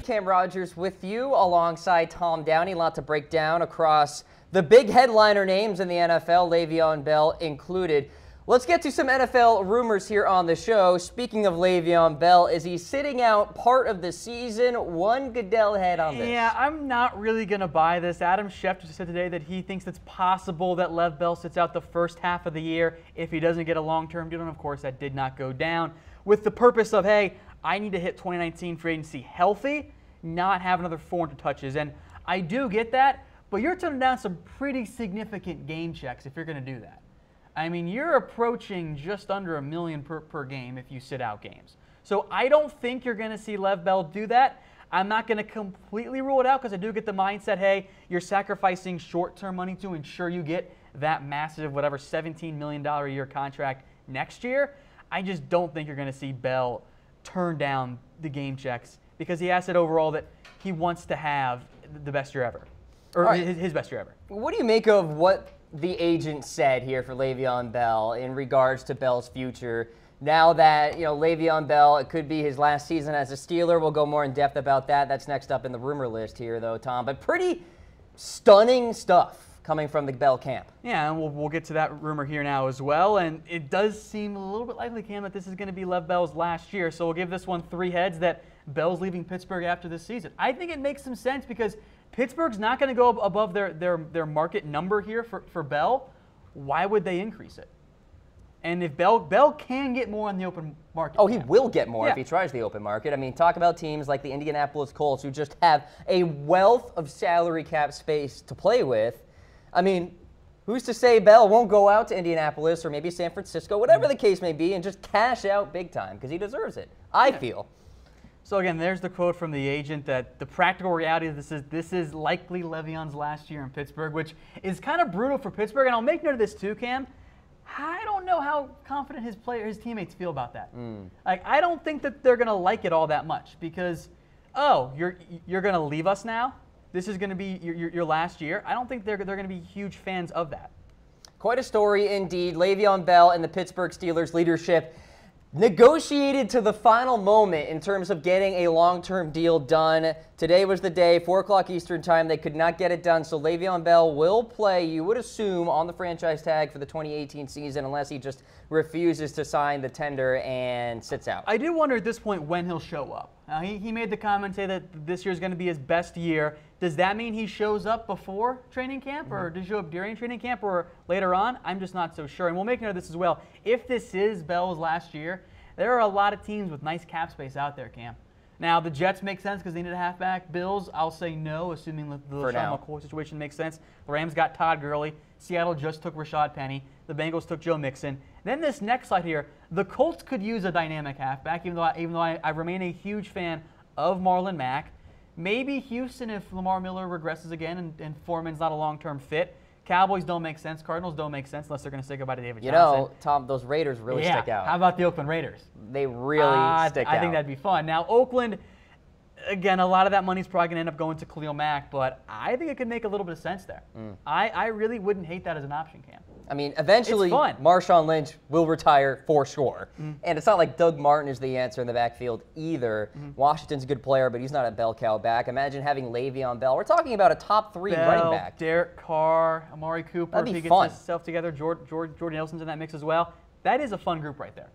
Cam Rogers with you alongside Tom Downey. A lot to break down across the big headliner names in the NFL, Le'Veon Bell included. Let's get to some NFL rumors here on the show. Speaking of Le'Veon Bell, is he sitting out part of the season? One Goodell head on this. Yeah, I'm not really going to buy this. Adam Schefter said today that he thinks it's possible that Lev Bell sits out the first half of the year if he doesn't get a long-term deal. And, of course, that did not go down with the purpose of, hey, I need to hit 2019 free agency healthy, not have another 400 touches. And I do get that, but you're turning down some pretty significant game checks if you're going to do that. I mean, you're approaching just under $1 million per game if you sit out games. So I don't think you're going to see Lev Bell do that. I'm not going to completely rule it out because I do get the mindset, hey, you're sacrificing short-term money to ensure you get that massive, whatever, $17 million a year contract next year. I just don't think you're going to see Bell turn down the game checks because he has said overall that he wants to have the best year ever, or right, his best year ever. What do you make of what the agent said here for Le'Veon Bell in regards to Bell's future? Now that, Le'Veon Bell, it could be his last season as a Steeler. We'll go more in depth about that. That's next up in the rumor list here, though, Tom. But pretty stunning stuff coming from the Bell camp. Yeah, and we'll get to that rumor here now as well. And it does seem a little bit likely, Cam, that this is going to be Lev Bell's last year. So we'll give this one 3 heads that Bell's leaving Pittsburgh after this season. I think it makes some sense because Pittsburgh's not going to go above their market number here for Bell. Why would they increase it? And if Bell can get more on the open market. Oh, he will get more if he tries the open market. I mean, talk about teams like the Indianapolis Colts who just have a wealth of salary cap space to play with. I mean, who's to say Bell won't go out to Indianapolis or maybe San Francisco, whatever the case may be, and just cash out big time because he deserves it, I feel. So again, there's the quote from the agent that the practical reality of this is likely Le'Veon's last year in Pittsburgh, which is kind of brutal for Pittsburgh. And I'll make note of this too, Cam. I don't know how confident his teammates feel about that. Like, I don't think that they're going to like it all that much because, oh, you're going to leave us now? This is going to be your last year? I don't think they're going to be huge fans of that. Quite a story indeed. Le'Veon Bell and the Pittsburgh Steelers leadership negotiated to the final moment in terms of getting a long-term deal done. Today was the day, 4 o'clock Eastern time. They could not get it done, so Le'Veon Bell will play, you would assume, on the franchise tag for the 2018 season unless he just refuses to sign the tender and sits out. I do wonder at this point when he'll show up. Now, he made the comment say that this year is going to be his best year. Does that mean he shows up before training camp, or does he show up during training camp, or later on? I'm just not so sure. And we'll make note of this as well. If this is Bell's last year, there are a lot of teams with nice cap space out there, Cam. Now, the Jets make sense because they need a halfback. Bills, I'll say no, assuming the LaShawn McCoy situation makes sense. The Rams got Todd Gurley. Seattle just took Rashad Penny. The Bengals took Joe Mixon. Then this next slide here, the Colts could use a dynamic halfback, even though I remain a huge fan of Marlon Mack. Maybe Houston if Lamar Miller regresses again and Foreman's not a long-term fit. Cowboys don't make sense. Cardinals don't make sense unless they're going to say goodbye to David Johnson. Tom, those Raiders really stick out. How about the Oakland Raiders? They really stick out. I think that'd be fun. Now, Oakland, again, a lot of that money's probably going to end up going to Khalil Mack, but I think it could make a little bit of sense there. I really wouldn't hate that as an option, Cam. I mean, eventually, Marshawn Lynch will retire for sure. And it's not like Doug Martin is the answer in the backfield either. Washington's a good player, but he's not a bell cow back. Imagine having Le'Veon Bell. We're talking about a top 3 running back. Derek Carr, Amari Cooper, if he gets himself together. Jordan Nelson's in that mix as well. That is a fun group right there.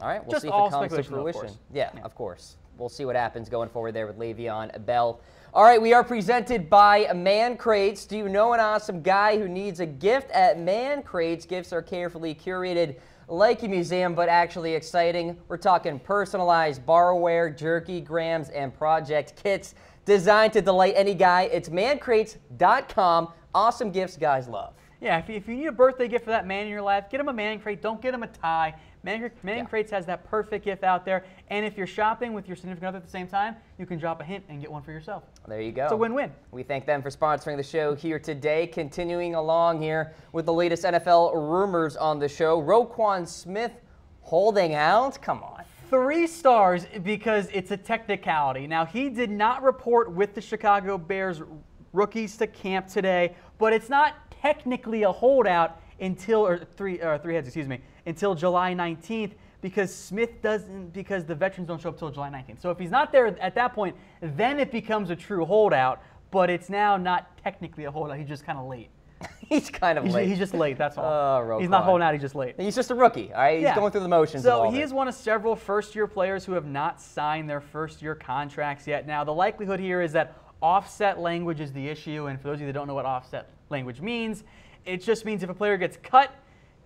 All right, we'll see if it comes to fruition. Yeah, of course. We'll see what happens going forward there with Le'Veon Bell. All right, we are presented by Man Crates. Do you know an awesome guy who needs a gift? At Man Crates, gifts are carefully curated like a museum, but actually exciting. We're talking personalized barware, jerky, grams, and project kits designed to delight any guy. It's mancrates.com. Awesome gifts guys love. Yeah, if you need a birthday gift for that man in your life, get him a Man Crate. Don't get him a tie. Man Crates has that perfect gift out there. And if you're shopping with your significant other at the same time, you can drop a hint and get one for yourself. There you go. It's a win-win. We thank them for sponsoring the show here today. Continuing along here with the latest NFL rumors on the show. Roquan Smith holding out? Come on. 3 stars because it's a technicality. Now, he did not report with the Chicago Bears rookies to camp today, but it's not technically a holdout until, until July 19th, because Smith doesn't, because the veterans don't show up till July 19th. So if he's not there at that point, then it becomes a true holdout, but it's now not technically a holdout. He's just kind of late. He's kind of late. He's just late, that's all. Roquan. He's not holding out, he's just late. He's just a rookie, all right? He's going through the motions. So he is one of several first-year players who have not signed their first-year contracts yet. Now, the likelihood here is that offset language is the issue, and for those of you that don't know what offset language means, it just means if a player gets cut,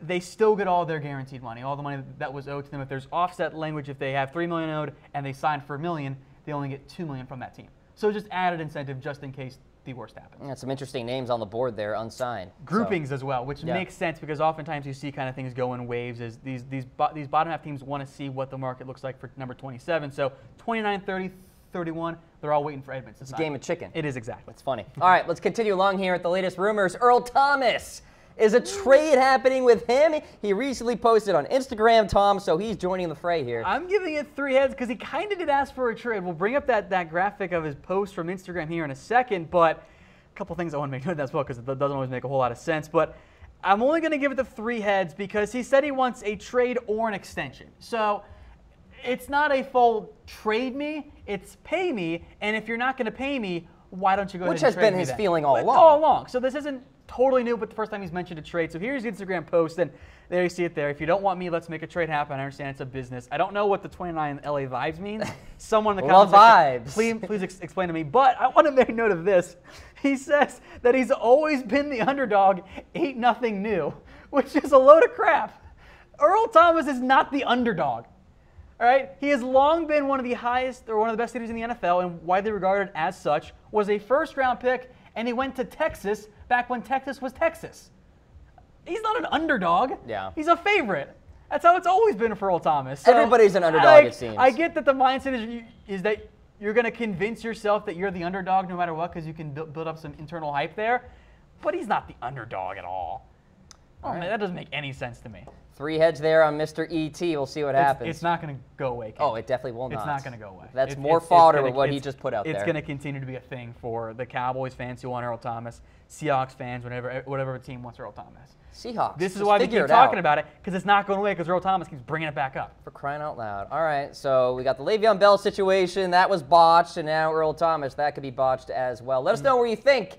they still get all their guaranteed money, all the money that was owed to them. If there's offset language, if they have $3 million owed and they signed for $1 million, they only get $2 million from that team. So just added incentive just in case the worst happens. Yeah, some interesting names on the board there, unsigned. Groupings as well, which makes sense because oftentimes you see kind of things go in waves. Is these bottom half teams want to see what the market looks like for number 27. So 29, 30, 31, they're all waiting for Edmonds to sign. It's a game of chicken. It is exactly. It's funny. All right, let's continue along here with the latest rumors. Earl Thomas. Is a trade happening with him? He recently posted on Instagram, Tom, so he's joining the fray here. I'm giving it 3 heads because he kind of did ask for a trade. We'll bring up that graphic of his post from Instagram here in a second, but a couple things I want to make note of as well because it doesn't always make a whole lot of sense. But I'm only going to give it the 3 heads because he said he wants a trade or an extension. So it's not a full trade me, it's pay me, and if you're not going to pay me, why don't you go ahead and trade me? Which has been his feeling all along. All along. So this isn't totally new, but the first time he's mentioned a trade. So here's the Instagram post, and there you see it there. If you don't want me, let's make a trade happen. I understand it's a business. I don't know what the 29 LA vibes means. Someone in the comments section, please explain to me. But I want to make note of this. He says that he's always been the underdog, ain't nothing new, which is a load of crap. Earl Thomas is not the underdog. All right? He has long been one of the highest or one of the best hitters in the NFL and widely regarded as such, was a first-round pick, and he went to Texas back when Texas was Texas. He's not an underdog. Yeah. He's a favorite. That's how it's always been for Earl Thomas. So, everybody's an underdog, it seems. I get that the mindset is that you're going to convince yourself that you're the underdog no matter what because you can build up some internal hype there, but he's not the underdog at all. Oh, man, that doesn't make any sense to me. 3 heads there on Mr. E.T. We'll see what happens. It's not going to go away, Ken. Oh, it definitely will not. It's not going to go away. That's more fodder with what he just put out there. It's going to continue to be a thing for the Cowboys fans who want Earl Thomas, Seahawks fans, whatever team wants Earl Thomas. Seahawks. This is why we keep talking about it, because it's not going away because Earl Thomas keeps bringing it back up. For crying out loud. All right, so we got the Le'Veon Bell situation. That was botched, and now Earl Thomas. That could be botched as well. Let us know where you think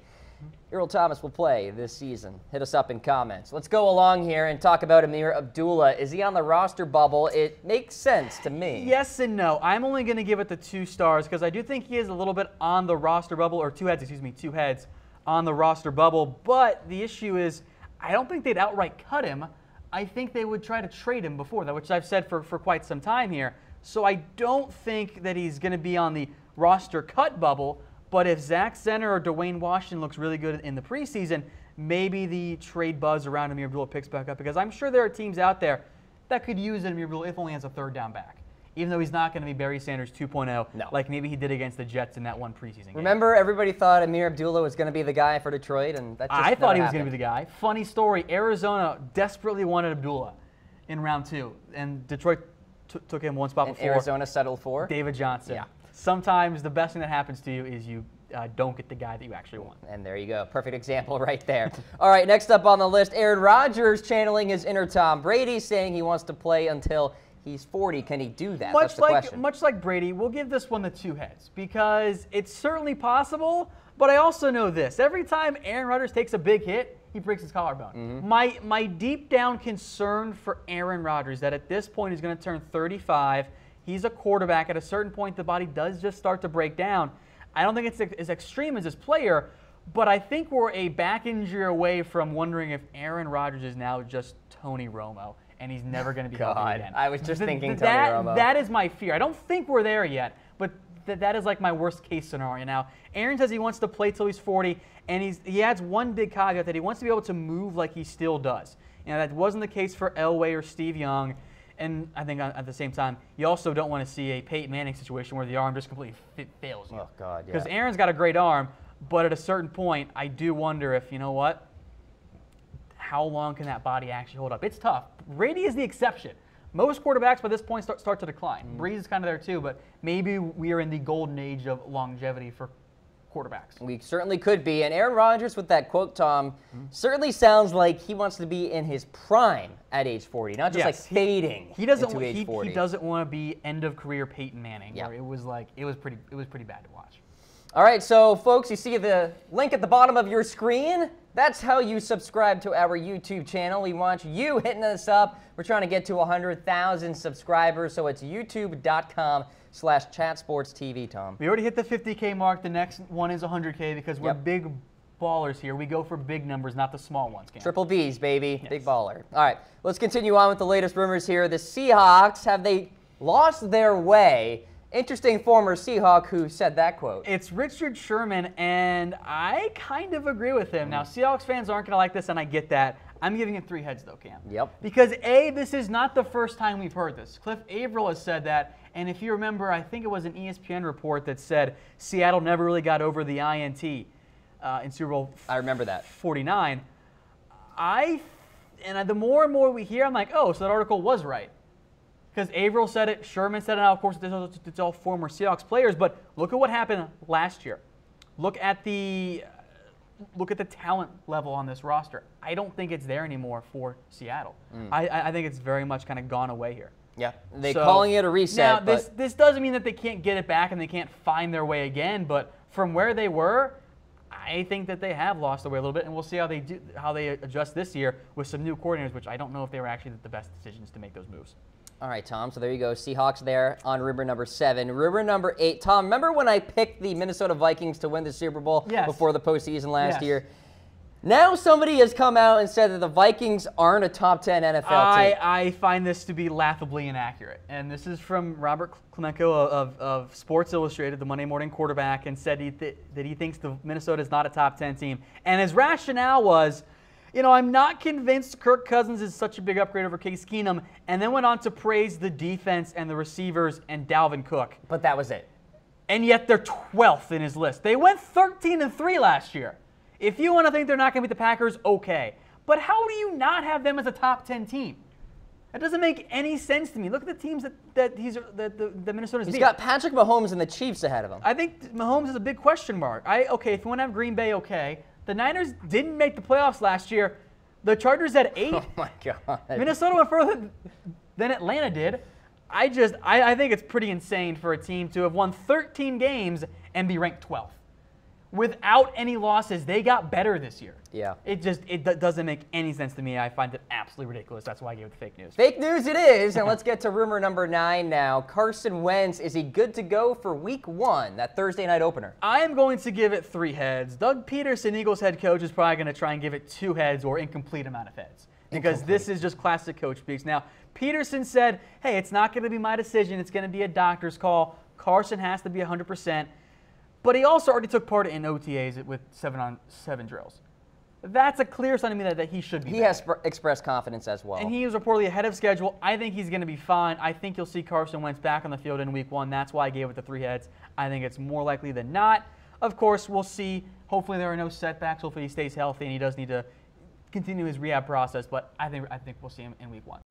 Earl Thomas will play this season. Hit us up in comments. Let's go along here and talk about Ameer Abdullah. Is he on the roster bubble? It makes sense to me. Yes and no. I'm only going to give it the 2 stars because I do think he is a little bit on the roster bubble, or 2 heads, excuse me, 2 heads on the roster bubble. But the issue is I don't think they'd outright cut him. I think they would try to trade him before that, which I've said for quite some time here. So I don't think that he's going to be on the roster cut bubble. But if Zach Zenner or Dwayne Washington looks really good in the preseason, maybe the trade buzz around Ameer Abdullah picks back up because I'm sure there are teams out there that could use Ameer Abdullah if only as a 3rd down back, even though he's not going to be Barry Sanders 2.0 like maybe he did against the Jets in that one preseason game. Remember, everybody thought Ameer Abdullah was going to be the guy for Detroit, and that just I thought he was going to be the guy. Funny story, Arizona desperately wanted Abdullah in round 2, and Detroit took him one spot before. Arizona settled for? David Johnson. Yeah. Sometimes the best thing that happens to you is you don't get the guy that you actually want. And there you go. Perfect example right there. All right, next up on the list, Aaron Rodgers channeling his inner Tom Brady, saying he wants to play until he's 40. Can he do that? That's the question. Much like Brady, we'll give this one the 2 heads because it's certainly possible, but I also know this. Every time Aaron Rodgers takes a big hit, he breaks his collarbone. My deep down concern for Aaron Rodgers that at this point he's going to turn 35. He's a quarterback. At a certain point, the body does just start to break down. I don't think it's as extreme as this player, but I think we're a back injury away from wondering if Aaron Rodgers is now just Tony Romo and he's never going to be healthy again. I was just thinking Tony Romo. That is my fear. I don't think we're there yet, but that is like my worst case scenario. Now, Aaron says he wants to play till he's 40, and he adds one big caveat that he wants to be able to move like he still does. You know, that wasn't the case for Elway or Steve Young. And I think at the same time, you also don't want to see a Peyton Manning situation where the arm just completely fails you. Oh, God, yeah. Because Aaron's got a great arm, but at a certain point, I do wonder if, you know what, how long can that body actually hold up? It's tough. Brady is the exception. Most quarterbacks by this point start to decline. Breeze is kind of there too, but maybe we are in the golden age of longevity for quarterbacks. We certainly could be. And Aaron Rodgers, with that quote, Tom, certainly sounds like he wants to be in his prime at age 40, not just like fading into age 40. He doesn't want to be end of career Peyton Manning. Where it was pretty bad to watch. All right, so folks, you see the link at the bottom of your screen. That's how you subscribe to our YouTube channel. We want you hitting us up. We're trying to get to 100,000 subscribers, so it's youtube.com/chatsportstv, Tom. We already hit the 50K mark. The next one is 100K because we're big ballers here. We go for big numbers, not the small ones. Cam. Triple B's, baby. Yes. Big baller. All right, let's continue on with the latest rumors here. The Seahawks, have they lost their way? Interesting former Seahawk who said that quote. It's Richard Sherman, and I kind of agree with him. Now, Seahawks fans aren't going to like this, and I get that. I'm giving it 3 heads, though, Cam. Yep. Because, A, this is not the first time we've heard this. Cliff Averill has said that, and if you remember, I think it was an ESPN report that said Seattle never really got over the INT in Super Bowl I remember that. 49. And the more and more we hear, I'm like, oh, so that article was right. Because Averill said it, Sherman said it. Now, of course, it's all former Seahawks players. But look at what happened last year. Look at the talent level on this roster. I don't think it's there anymore for Seattle. I think it's very much kind of gone away here. Yeah, they're calling it a reset. Now, this doesn't mean that they can't get it back and they can't find their way again. But from where they were, I think that they have lost their way a little bit, and we'll see how they adjust this year with some new coordinators, which I don't know if they were actually the best decisions to make those moves. All right, Tom, so there you go. Seahawks there on rumor number 7. Rumor number 8. Tom, remember when I picked the Minnesota Vikings to win the Super Bowl before the postseason last year? Now somebody has come out and said that the Vikings aren't a top 10 NFL team. I find this to be laughably inaccurate. And this is from Robert Klemenko of Sports Illustrated, the Monday morning quarterback, and said that he thinks the Minnesota is not a top 10 team. And his rationale was, I'm not convinced Kirk Cousins is such a big upgrade over Case Keenum, and then went on to praise the defense and the receivers and Dalvin Cook. But that was it. And yet they're 12th in his list. They went 13-3 last year. If you want to think they're not going to beat the Packers, okay. But how do you not have them as a top 10 team? That doesn't make any sense to me. Look at the teams that Minnesota's beat. He's got Patrick Mahomes and the Chiefs ahead of him. I think Mahomes is a big question mark. Okay, if you want to have Green Bay, okay. The Niners didn't make the playoffs last year. The Chargers had 8. Oh, my God. Minnesota went further than Atlanta did. I think it's pretty insane for a team to have won 13 games and be ranked 12th. Without any losses, they got better this year. Yeah. It doesn't make any sense to me. I find it absolutely ridiculous. That's why I gave it the fake news. Fake news it is. And let's get to rumor number 9 now. Carson Wentz, is he good to go for week 1, that Thursday night opener? I am going to give it 3 heads. Doug Peterson, Eagles head coach, is probably going to try and give it 2 heads or incomplete amount of heads. Because this is just classic coach speaks. Now, Peterson said, hey, it's not going to be my decision. It's going to be a doctor's call. Carson has to be 100%. But he also already took part in OTAs with 7-on-7 drills. That's a clear sign to me that he should be. He has expressed confidence as well. And he was reportedly ahead of schedule. I think he's going to be fine. I think you'll see Carson Wentz back on the field in week 1. That's why I gave it the 3 heads. I think it's more likely than not. Of course, we'll see. Hopefully there are no setbacks. Hopefully he stays healthy and he does need to continue his rehab process. But I think we'll see him in week 1.